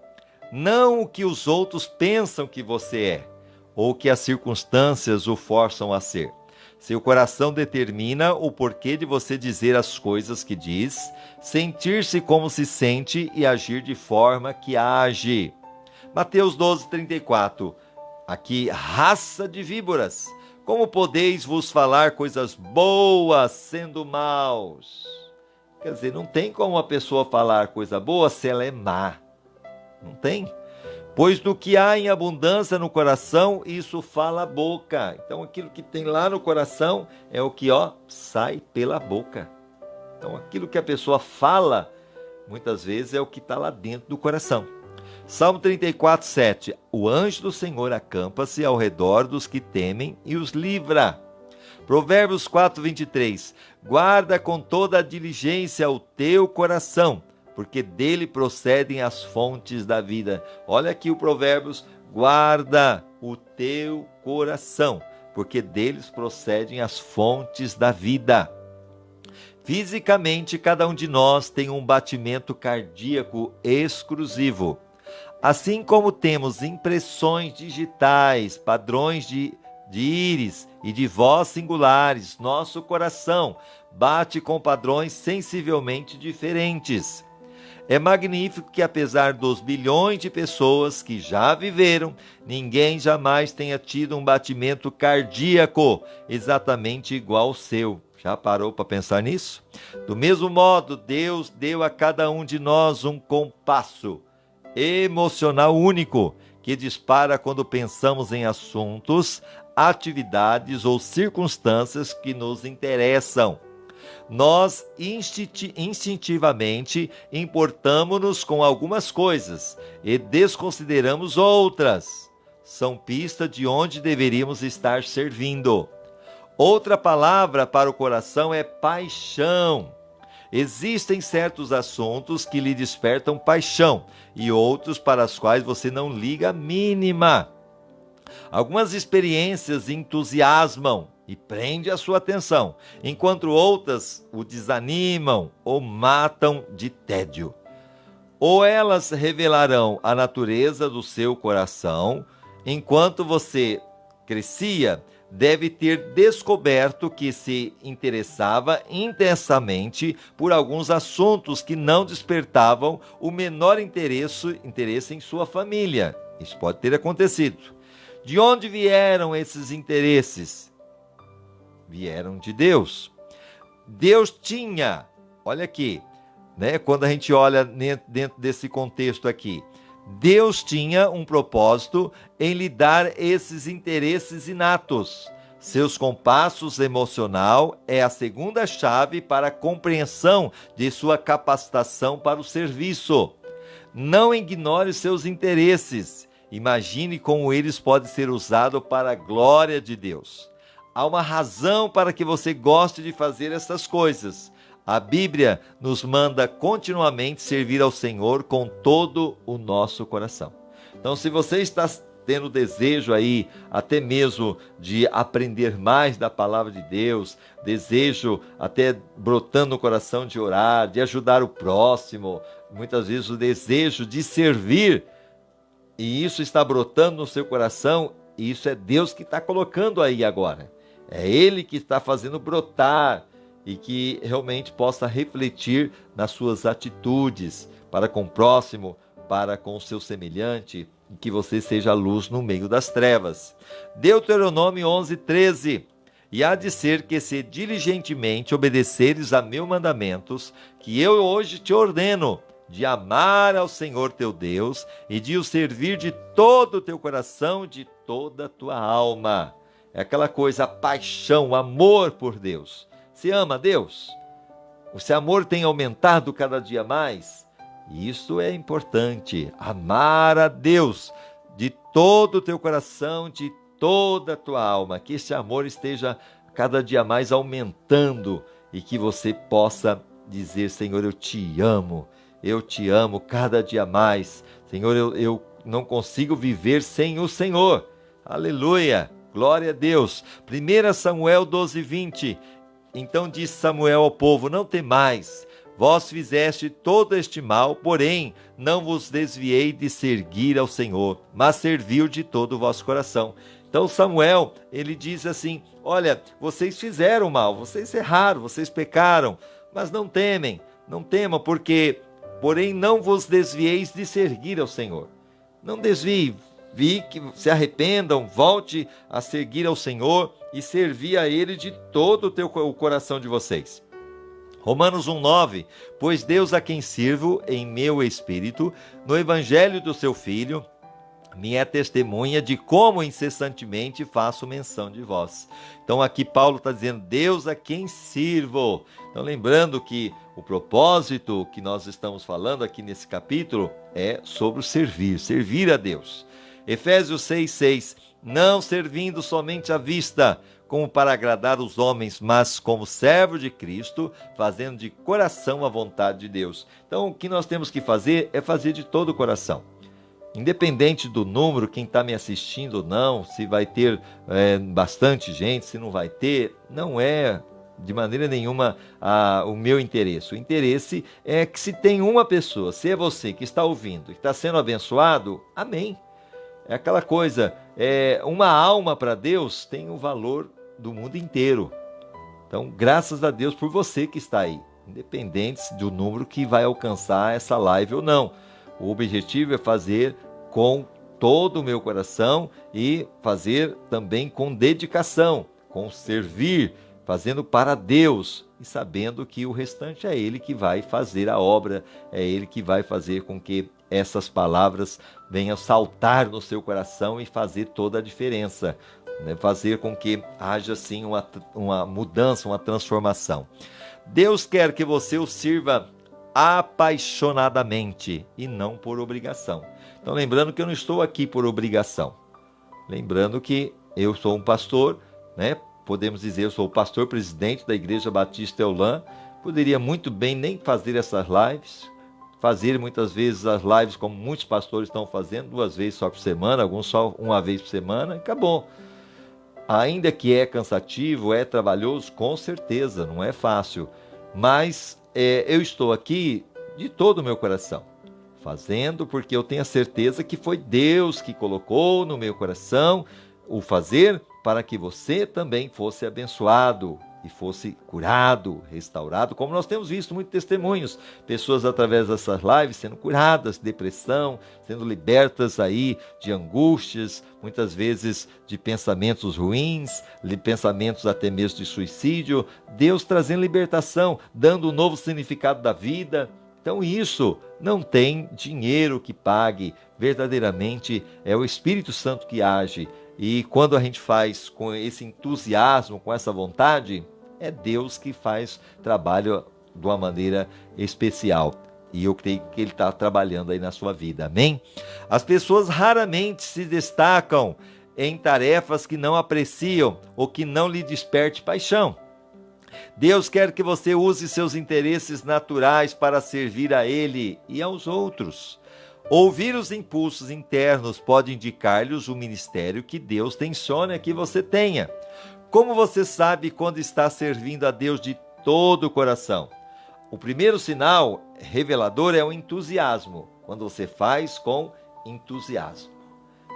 Não o que os outros pensam que você é. Ou que as circunstâncias o forçam a ser. Seu coração determina o porquê de você dizer as coisas que diz, sentir-se como se sente e agir de forma que age. Mateus 12:34. Aqui, raça de víboras, como podeis vos falar coisas boas sendo maus? Quer dizer, não tem como a pessoa falar coisa boa se ela é má. Não tem. Pois do que há em abundância no coração, isso fala a boca. Então aquilo que tem lá no coração é o que sai pela boca. Então aquilo que a pessoa fala, muitas vezes é o que está lá dentro do coração. Salmo 34:7. O anjo do Senhor acampa-se ao redor dos que temem e os livra. Provérbios 4:23. Guarda com toda a diligência o teu coração, porque dele procedem as fontes da vida. Olha aqui o Provérbios, guarda o teu coração, porque deles procedem as fontes da vida. Fisicamente, cada um de nós tem um batimento cardíaco exclusivo. Assim como temos impressões digitais, padrões de íris e de voz singulares, nosso coração bate com padrões sensivelmente diferentes. É magnífico que, apesar dos bilhões de pessoas que já viveram, ninguém jamais tenha tido um batimento cardíaco exatamente igual ao seu. Já parou para pensar nisso? Do mesmo modo, Deus deu a cada um de nós um compasso emocional único, que dispara quando pensamos em assuntos, atividades ou circunstâncias que nos interessam. Nós instintivamente importamos-nos com algumas coisas e desconsideramos outras. São pista de onde deveríamos estar servindo. Outra palavra para o coração é paixão. Existem certos assuntos que lhe despertam paixão e outros para os quais você não liga a mínima. Algumas experiências entusiasmam e prendem a sua atenção, enquanto outras o desanimam ou matam de tédio. Ou elas revelarão a natureza do seu coração, enquanto você crescia, deve ter descoberto que se interessava intensamente por alguns assuntos que não despertavam o menor interesse em sua família. Isso pode ter acontecido. De onde vieram esses interesses? Vieram de Deus. Deus tinha, olha aqui, quando a gente olha dentro desse contexto aqui, Deus tinha um propósito em lhe dar esses interesses inatos. Seus compassos emocional é a segunda chave para a compreensão de sua capacitação para o serviço. Não ignore seus interesses. Imagine como eles podem ser usados para a glória de Deus. Há uma razão para que você goste de fazer essas coisas. A Bíblia nos manda continuamente servir ao Senhor com todo o nosso coração. Então, se você está tendo desejo aí até mesmo de aprender mais da palavra de Deus, desejo até brotando no coração de orar, de ajudar o próximo, muitas vezes o desejo de servir, e isso está brotando no seu coração, e isso é Deus que está colocando aí agora. É Ele que está fazendo brotar e que realmente possa refletir nas suas atitudes para com o próximo, para com o seu semelhante, e que você seja a luz no meio das trevas. Deuteronômio 11:13. E há de ser que se diligentemente obedeceres a meus mandamentos, que eu hoje te ordeno, de amar ao Senhor teu Deus e de o servir de todo o teu coração, de toda a tua alma. É aquela coisa, a paixão, o amor por Deus. Você ama a Deus? O seu amor tem aumentado cada dia mais? Isso é importante, amar a Deus de todo o teu coração, de toda a tua alma, que esse amor esteja cada dia mais aumentando e que você possa dizer, Senhor, eu te amo cada dia mais. Senhor, eu não consigo viver sem o Senhor. Aleluia, glória a Deus. 1 Samuel 12:20. Então disse Samuel ao povo, não temais, vós fizeste todo este mal, porém não vos desviei de servir ao Senhor, mas serviu de todo o vosso coração. Então Samuel, ele diz assim, olha, vocês fizeram mal, vocês erraram, vocês pecaram, mas não temam, porque, porém não vos desvieis de servir ao Senhor. Não desvie, que se arrependam, volte a seguir ao Senhor e servir a Ele de todo o coração de vocês. Romanos 1:9, pois Deus a quem sirvo em meu espírito, no evangelho do seu Filho, me é testemunha de como incessantemente faço menção de vós. Então aqui Paulo está dizendo, Deus a quem sirvo. Então lembrando que o propósito que nós estamos falando aqui nesse capítulo é sobre o servir a Deus. Efésios 6:6, não servindo somente à vista, como para agradar os homens, mas como servo de Cristo, fazendo de coração a vontade de Deus. Então o que nós temos que fazer é fazer de todo o coração. Independente do número, quem está me assistindo ou não, se vai ter bastante gente, se não vai ter, não é de maneira nenhuma o meu interesse. O interesse é que se tem uma pessoa, se é você que está ouvindo, que está sendo abençoado, amém. É aquela coisa, uma alma para Deus tem o valor do mundo inteiro. Então, graças a Deus por você que está aí, independente do número que vai alcançar essa live ou não. O objetivo é fazer com todo o meu coração e fazer também com dedicação, com servir, fazendo para Deus e sabendo que o restante é Ele que vai fazer a obra, é Ele que vai fazer com que essas palavras venham saltar no seu coração e fazer toda a diferença, né? Fazer com que haja sim uma mudança, uma transformação. Deus quer que você o sirva apaixonadamente e não por obrigação. Então lembrando que eu não estou aqui por obrigação. Lembrando que eu sou um pastor, né? Podemos dizer, eu sou o pastor presidente da Igreja Batista Eulã. Poderia muito bem nem fazer essas lives, fazer muitas vezes as lives como muitos pastores estão fazendo, 2 vezes só por semana, alguns só 1 vez por semana, acabou. Ainda que é cansativo, é trabalhoso, com certeza, não é fácil, mas eu estou aqui de todo o meu coração, fazendo porque eu tenho a certeza que foi Deus que colocou no meu coração o fazer para que você também fosse abençoado e fosse curado, restaurado, como nós temos visto muitos testemunhos, pessoas através dessas lives sendo curadas de depressão, sendo libertas aí de angústias, muitas vezes de pensamentos ruins, de pensamentos até mesmo de suicídio, Deus trazendo libertação, dando um novo significado da vida. Então isso não tem dinheiro que pague, verdadeiramente é o Espírito Santo que age. E quando a gente faz com esse entusiasmo, com essa vontade, é Deus que faz trabalho de uma maneira especial. E eu creio que Ele está trabalhando aí na sua vida, amém? As pessoas raramente se destacam em tarefas que não apreciam ou que não lhe desperte paixão. Deus quer que você use seus interesses naturais para servir a Ele e aos outros. Ouvir os impulsos internos pode indicar-lhes o ministério que Deus tenciona que você tenha. Como você sabe quando está servindo a Deus de todo o coração? O primeiro sinal revelador é o entusiasmo, quando você faz com entusiasmo.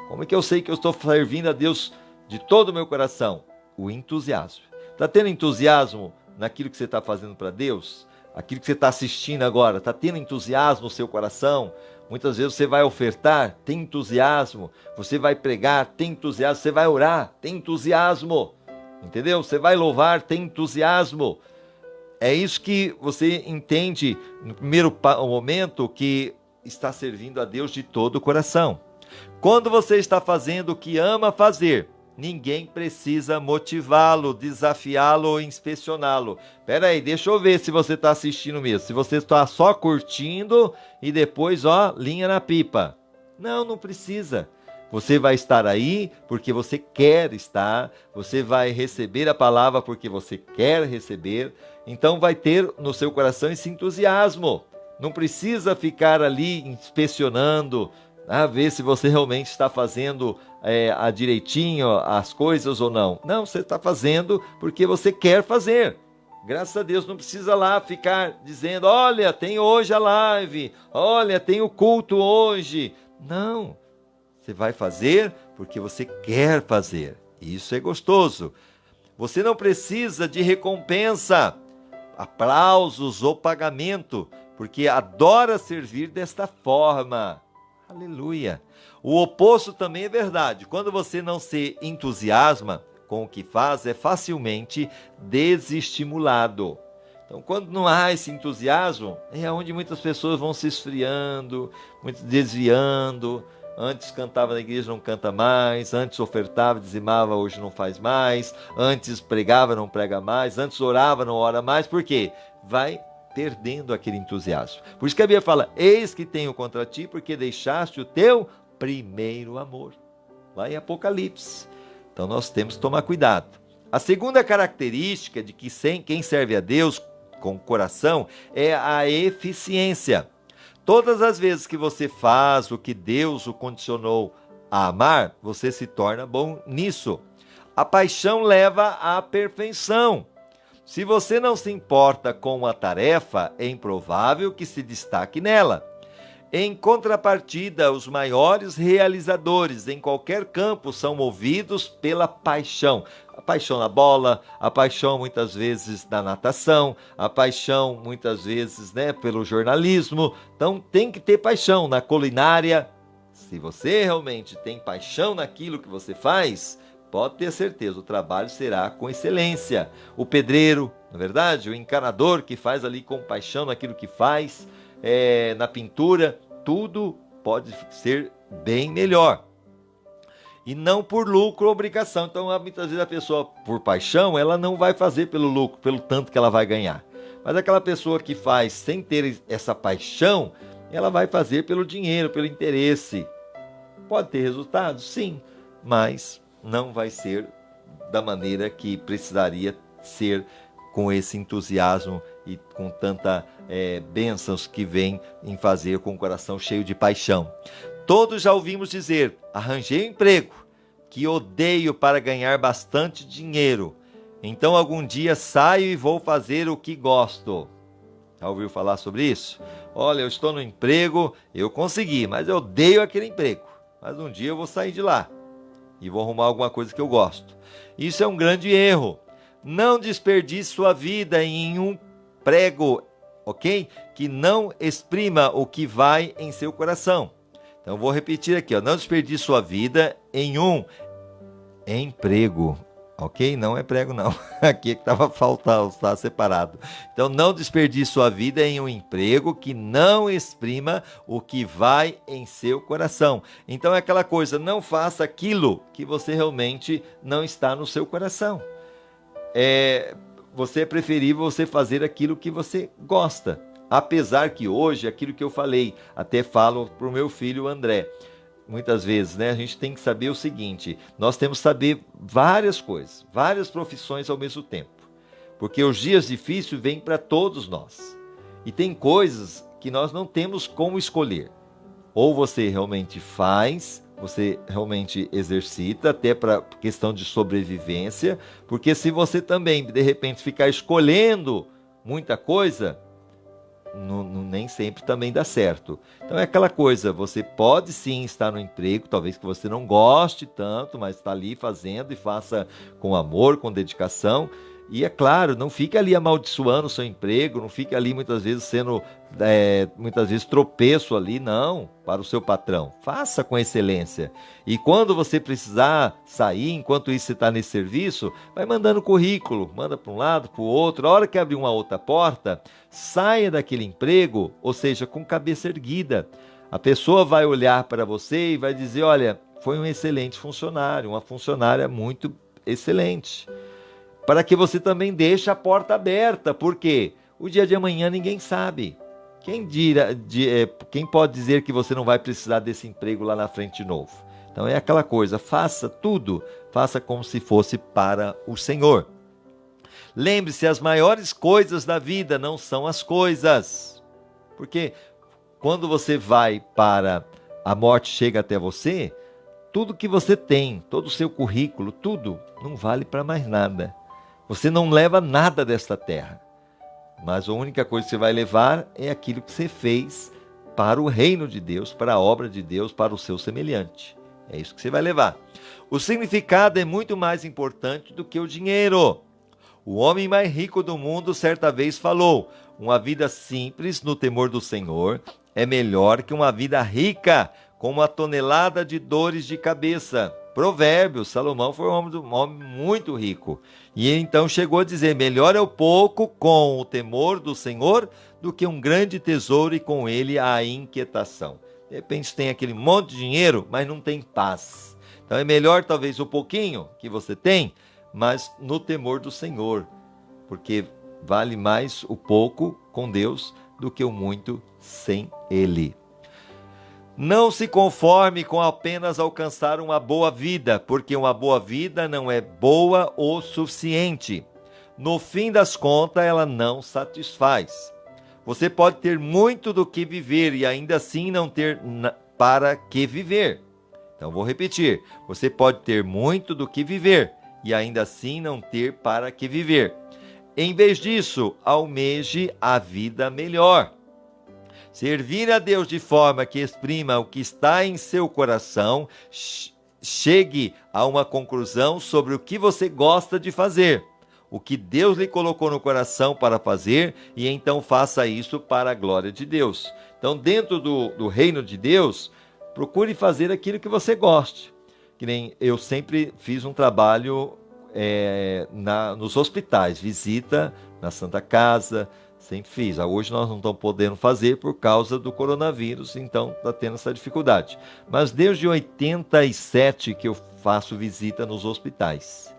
Como é que eu sei que eu estou servindo a Deus de todo o meu coração? O entusiasmo. Está tendo entusiasmo naquilo que você está fazendo para Deus? Aquilo que você está assistindo agora, está tendo entusiasmo no seu coração? Muitas vezes você vai ofertar, tem entusiasmo. Você vai pregar, tem entusiasmo. Você vai orar, tem entusiasmo. Entendeu? Você vai louvar, tem entusiasmo. É isso que você entende no primeiro momento, que está servindo a Deus de todo o coração. Quando você está fazendo o que ama fazer, ninguém precisa motivá-lo, desafiá-lo ou inspecioná-lo. Espera aí, deixa eu ver se você está assistindo mesmo. Se você está só curtindo e depois, linha na pipa. Não precisa. Você vai estar aí porque você quer estar, você vai receber a palavra porque você quer receber, então vai ter no seu coração esse entusiasmo. Não precisa ficar ali inspecionando, ver se você realmente está fazendo direitinho as coisas ou não. Não, você está fazendo porque você quer fazer. Graças a Deus, não precisa lá ficar dizendo, olha, tem hoje a live, olha, tem o culto hoje. Não. Você vai fazer porque você quer fazer. Isso é gostoso. Você não precisa de recompensa, aplausos ou pagamento, porque adora servir desta forma. Aleluia. O oposto também é verdade. Quando você não se entusiasma com o que faz, é facilmente desestimulado. Então, quando não há esse entusiasmo, é onde muitas pessoas vão se esfriando, desviando. Antes cantava na igreja, não canta mais. Antes ofertava, dizimava, hoje não faz mais. Antes pregava, não prega mais. Antes orava, não ora mais. Por quê? Vai perdendo aquele entusiasmo. Por isso que a Bíblia fala, eis que tenho contra ti, porque deixaste o teu primeiro amor. Lá em Apocalipse. Então nós temos que tomar cuidado. A segunda característica de que quem serve a Deus com o coração é a eficiência. Todas as vezes que você faz o que Deus o condicionou a amar, você se torna bom nisso. A paixão leva à perfeição. Se você não se importa com uma tarefa, é improvável que se destaque nela. Em contrapartida, os maiores realizadores em qualquer campo são movidos pela paixão. A paixão na bola, a paixão muitas vezes na natação, a paixão muitas vezes pelo jornalismo. Então tem que ter paixão na culinária. Se você realmente tem paixão naquilo que você faz, pode ter certeza, o trabalho será com excelência. O pedreiro, na verdade, o encanador que faz ali com paixão naquilo que faz, na pintura, tudo pode ser bem melhor. E não por lucro ou obrigação. Então, muitas vezes a pessoa, por paixão, ela não vai fazer pelo lucro, pelo tanto que ela vai ganhar. Mas aquela pessoa que faz sem ter essa paixão, ela vai fazer pelo dinheiro, pelo interesse. Pode ter resultado? Sim, mas não vai ser da maneira que precisaria ser, com esse entusiasmo e com tanta bênçãos que vem em fazer com o coração cheio de paixão. Todos já ouvimos dizer, arranjei um emprego que odeio para ganhar bastante dinheiro. Então algum dia saio e vou fazer o que gosto. Já ouviu falar sobre isso? Olha, eu estou no emprego, eu consegui, mas eu odeio aquele emprego. Mas um dia eu vou sair de lá e vou arrumar alguma coisa que eu gosto. Isso é um grande erro. Não desperdice sua vida em um emprego, ok? Que não exprima o que vai em seu coração. Então, vou repetir aqui, não desperdice sua vida em um emprego, ok? Não é prego, não. Aqui é que estava faltando, está separado. Então, não desperdice sua vida em um emprego que não exprima o que vai em seu coração. Então, é aquela coisa, não faça aquilo que você realmente não está no seu coração. É preferível você fazer aquilo que você gosta. Apesar que hoje, aquilo que eu falei, até falo para o meu filho André, muitas vezes, a gente tem que saber o seguinte, nós temos que saber várias coisas, várias profissões ao mesmo tempo, porque os dias difíceis vêm para todos nós, e tem coisas que nós não temos como escolher, Ou você realmente faz, você realmente exercita, até para questão de sobrevivência, porque se você também, de repente, ficar escolhendo muita coisa, nem sempre também dá certo. Então é aquela coisa, você pode sim estar no emprego, talvez que você não goste tanto, mas está ali fazendo e faça com amor, com dedicação. E é claro, não fica ali amaldiçoando o seu emprego, não fica ali muitas vezes sendo, muitas vezes tropeço ali, não, para o seu patrão. Faça com excelência. E quando você precisar sair, enquanto isso você está nesse serviço, vai mandando currículo, manda para um lado, para o outro. A hora que abrir uma outra porta, saia daquele emprego, ou seja, com cabeça erguida. A pessoa vai olhar para você e vai dizer, olha, foi um excelente funcionário, uma funcionária muito excelente. Para que você também deixe a porta aberta, porque o dia de amanhã ninguém sabe. Quem pode dizer que você não vai precisar desse emprego lá na frente de novo? Então é aquela coisa, faça tudo, faça como se fosse para o Senhor. Lembre-se, as maiores coisas da vida não são as coisas. Porque quando você vai para a morte chega até você, tudo que você tem, todo o seu currículo, tudo, não vale para mais nada. Você não leva nada desta terra, mas a única coisa que você vai levar é aquilo que você fez para o reino de Deus, para a obra de Deus, para o seu semelhante. É isso que você vai levar. O significado é muito mais importante do que o dinheiro. O homem mais rico do mundo certa vez falou: uma vida simples no temor do Senhor é melhor que uma vida rica com uma tonelada de dores de cabeça. Provérbios, Salomão foi um homem muito rico. E então chegou a dizer, melhor é o pouco com o temor do Senhor do que um grande tesouro e com ele a inquietação. De repente tem aquele monte de dinheiro, mas não tem paz. Então é melhor talvez o pouquinho que você tem, mas no temor do Senhor. Porque vale mais o pouco com Deus do que o muito sem Ele. Não se conforme com apenas alcançar uma boa vida, porque uma boa vida não é boa o suficiente. No fim das contas, ela não satisfaz. Você pode ter muito do que viver e ainda assim não ter para que viver. Então vou repetir, você pode ter muito do que viver e ainda assim não ter para que viver. Em vez disso, almeje a vida melhor. Servir a Deus de forma que exprima o que está em seu coração, chegue a uma conclusão sobre o que você gosta de fazer, o que Deus lhe colocou no coração para fazer, e então faça isso para a glória de Deus. Então, dentro do reino de Deus, procure fazer aquilo que você goste. Que nem eu sempre fiz um trabalho nos hospitais, visita na Santa Casa, sempre fiz. Hoje nós não estamos podendo fazer por causa do coronavírus, então está tendo essa dificuldade. Mas desde 87 que eu faço visita nos hospitais.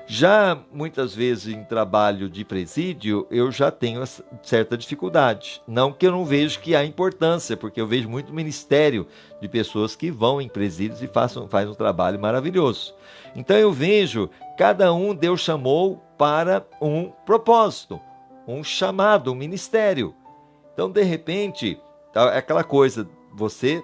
Já muitas vezes em trabalho de presídio, eu já tenho certa dificuldade. Não que eu não vejo que há importância, porque eu vejo muito ministério de pessoas que vão em presídios e fazem um trabalho maravilhoso. Então eu vejo, cada um Deus chamou para um propósito, um chamado, um ministério. Então, de repente, é aquela coisa, você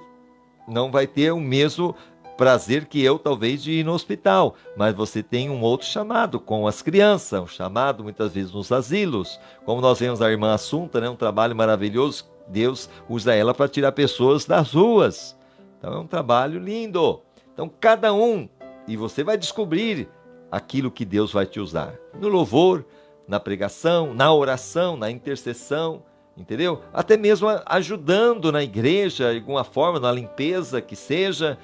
não vai ter o mesmo prazer que eu, talvez, de ir no hospital, mas você tem um outro chamado com as crianças, um chamado muitas vezes nos asilos, como nós vemos a irmã Assunta, né, um trabalho maravilhoso, Deus usa ela para tirar pessoas das ruas. Então é um trabalho lindo. Então cada um, e você vai descobrir aquilo que Deus vai te usar, no louvor, na pregação, na oração, na intercessão, entendeu? Até mesmo ajudando na igreja, de alguma forma, na limpeza que seja,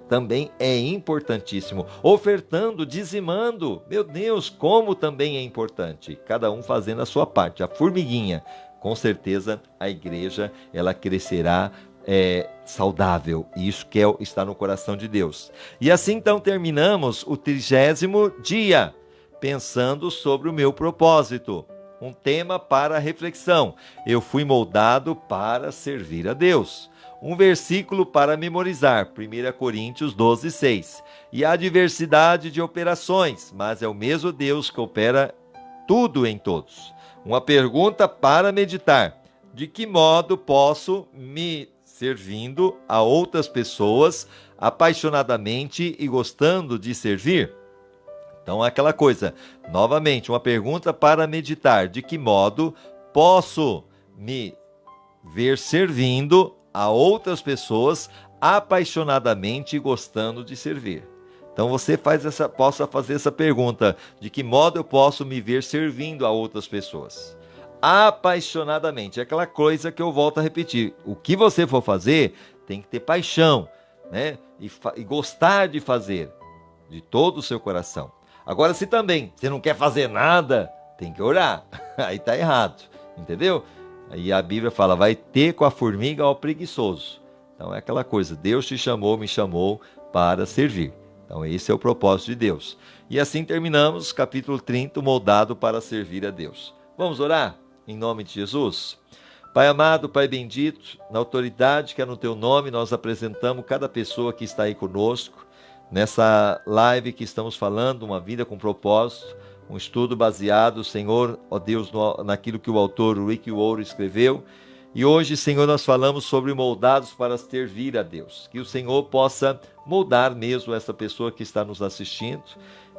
também é importantíssimo. Ofertando, dizimando, meu Deus, como também é importante. Cada um fazendo a sua parte, a formiguinha. Com certeza a igreja, ela crescerá saudável, e isso que está no coração de Deus. E assim então terminamos o 30º dia, pensando sobre o meu propósito. Um tema para reflexão. Eu fui moldado para servir a Deus. Um versículo para memorizar, 1 Coríntios 12:6. E há diversidade de operações, mas é o mesmo Deus que opera tudo em todos. Uma pergunta para meditar: de que modo posso me servindo a outras pessoas apaixonadamente e gostando de servir? Então, aquela coisa, novamente, uma pergunta para meditar: de que modo posso me ver servindo a outras pessoas apaixonadamente e gostando de servir? Então você possa fazer essa pergunta: de que modo eu posso me ver servindo a outras pessoas? Apaixonadamente, é aquela coisa que eu volto a repetir: o que você for fazer tem que ter paixão, né? E gostar de fazer de todo o seu coração. Agora, se também você não quer fazer nada, tem que orar. Aí tá errado, entendeu? Aí a Bíblia fala: vai ter com a formiga ao preguiçoso. Então é aquela coisa: Deus te chamou, me chamou para servir. Então esse é o propósito de Deus. E assim terminamos capítulo 30, moldado para servir a Deus. Vamos orar? Em nome de Jesus. Pai amado, Pai bendito, na autoridade que é no Teu nome, nós apresentamos cada pessoa que está aí conosco, nessa live que estamos falando, uma vida com propósito, um estudo baseado, Senhor, ó Deus, naquilo que o autor Rick Warren escreveu. E hoje, Senhor, nós falamos sobre moldados para servir a Deus. Que o Senhor possa moldar mesmo essa pessoa que está nos assistindo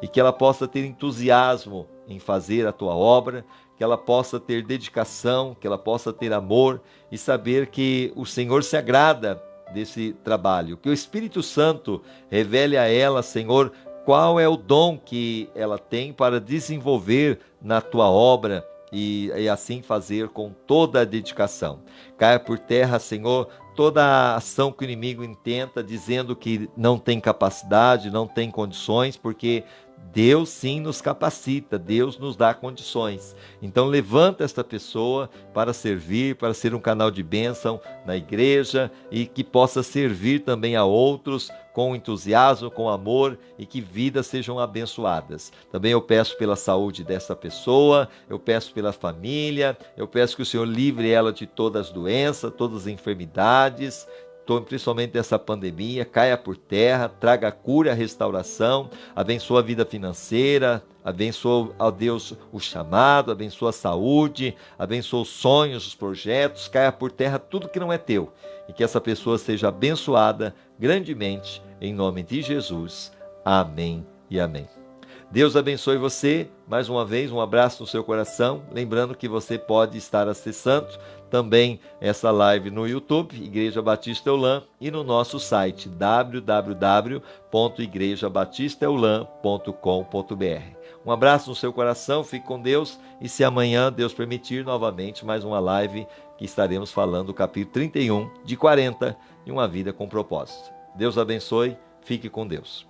e que ela possa ter entusiasmo em fazer a Tua obra, que ela possa ter dedicação, que ela possa ter amor e saber que o Senhor se agrada desse trabalho. Que o Espírito Santo revele a ela, Senhor, qual é o dom que ela tem para desenvolver na Tua obra, e assim fazer com toda a dedicação. Caia por terra, Senhor, toda a ação que o inimigo intenta, dizendo que não tem capacidade, não tem condições, porque Deus sim nos capacita, Deus nos dá condições. Então levanta esta pessoa para servir, para ser um canal de bênção na igreja e que possa servir também a outros com entusiasmo, com amor e que vidas sejam abençoadas. Também eu peço pela saúde dessa pessoa, eu peço pela família, eu peço que o Senhor livre ela de todas as doenças, todas as enfermidades, principalmente dessa pandemia, caia por terra, traga cura, restauração, abençoa a vida financeira, abençoa, ó Deus, o chamado, abençoa a saúde, abençoa os sonhos, os projetos, caia por terra tudo que não é teu, e que essa pessoa seja abençoada grandemente, em nome de Jesus. Amém e amém. Deus abençoe você, mais uma vez, um abraço no seu coração, lembrando que você pode estar acessando também essa live no YouTube, Igreja Batista Eulam, e no nosso site www.igrejabatistaeulam.com.br. Um abraço no seu coração, fique com Deus, e se amanhã Deus permitir, novamente mais uma live que estaremos falando do capítulo 31 de 40 de uma vida com propósito. Deus abençoe, fique com Deus.